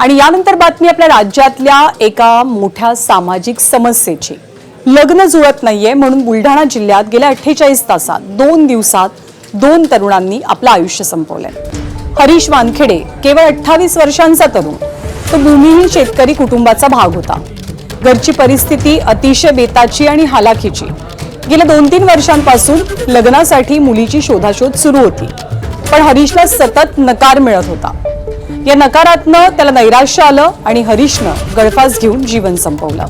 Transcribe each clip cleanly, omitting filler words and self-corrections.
आणि यानंतर बातमी आपल्या राज्यातल्या एका मोठ्या सामाजिक समस्येची। लग्न जुळत नाहीये म्हणून बुलढाणा जिल्ह्यात गेल्या 48 तासात 2 दिवसात 2 तरुणांनी आपलं आयुष्य संपवलंय। हरीश वानखेडे केवळ 28 वर्षांचा तरुण, तो भूमिहीन शेतकरी कुटुंबाचा भाग होता। घरची परिस्थिती अतिशय बेताची आणि हालाखीची। गेल्या 2-3 वर्षांपासून लग्नासाठी मुलीची शोधाशोध सुरू होती, पण हरीशला सतत नकार मिळत होता। या नकारातनं त्याला नैराश्य आलं आणि हरीशनं गळफास घेऊन जीवन संपवलं।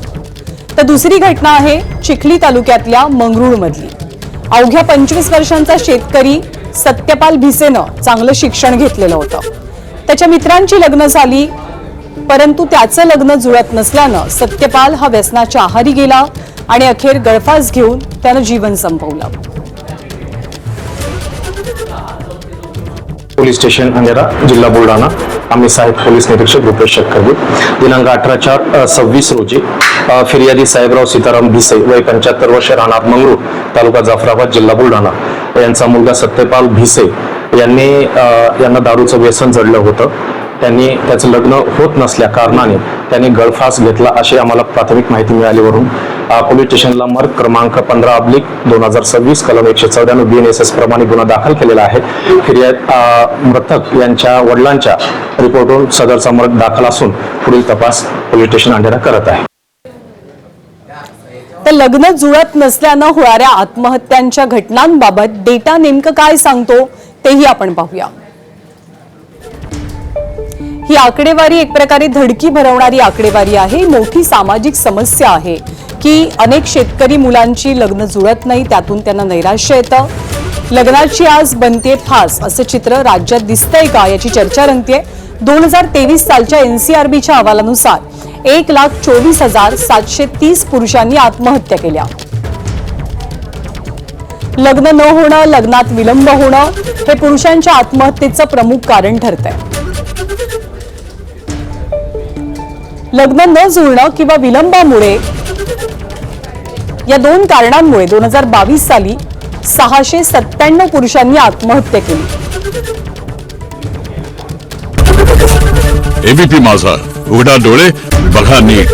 तर दुसरी घटना आहे चिखली तालुक्यातल्या मंगरुळमधली। अवघ्या 25 वर्षांचा शेतकरी सत्यपाल भिसेनं चांगलं शिक्षण घेतलेलं होतं। त्याच्या मित्रांची लग्न झाली, परंतु त्याचं लग्न जुळत नसल्यानं सत्यपाल हा व्यसनाच्या आहारी गेला आणि अखेर गळफास घेऊन त्यानं जीवन संपवलं। पोलीस स्टेशन अंधेरा, जिल्हा बुलढाणा। आम्ही सहाय्यक पोलीस निरीक्षक रुपेश शेतकरी दिनांक 18/4/26 रोजी फिर्यादी साहेबराव सीताराम भिसे वय 75 वर्ष, राहणार मंगरूळ, तालुका जाफराबाद, जिल्हा बुलढाणा यांचा मुलगा सत्यपाल भिसे यांना दारूचं व्यसन जडलं होतं। त्यांनी त्याचं लग्न होत नसल्या कारणाने त्यांनी गळफास घेतला अशी आम्हाला प्राथमिक माहिती मिळाल्यावरून पोलीस स्टेशनला मर्ग क्रमांक 15/2026 कलम 194 BNSS प्रमाणे गुन्हा दाखल केलेला आहे। मृतक यांच्या वडिलांच्या रिपोर्टवरून सदरचा मर्ग दाखल असून पुढील तपास पोलीस स्टेशन अंधेरा करत आहे। तर लग्न जुळत नसल्यानं होणाऱ्या आत्महत्यांच्या घटनांबाबत डेटा नेमकं काय सांगतो तेही आपण पाहूया। ही आकडेवारी एक प्रकारे धडकी भरवणारी आकडेवारी आहे। मोठी सामाजिक समस्या आहे की अनेक शेतकरी मुलांची लग्न जुळत नाही, त्यातून त्यांना नैराश्य येतं। लग्नाची आज बनते फास असं चित्र राज्यात दिसतंय का याची चर्चा रंगतेय। 2023 सालच्या NCRBच्या अहवालानुसार 1,24,730 पुरुषांनी आत्महत्या केल्या। लग्न न होणं, लग्नात विलंब होणं हे पुरुषांच्या आत्महत्येचं प्रमुख कारण ठरतंय। लग्न न जुळणं किंवा विलंबामुळे, या 2 कारणांमुळे 2022 साली 697 पुरुषांनी आत्महत्या केली। एबीपी माझा, उघडा डोळे बघा नीट।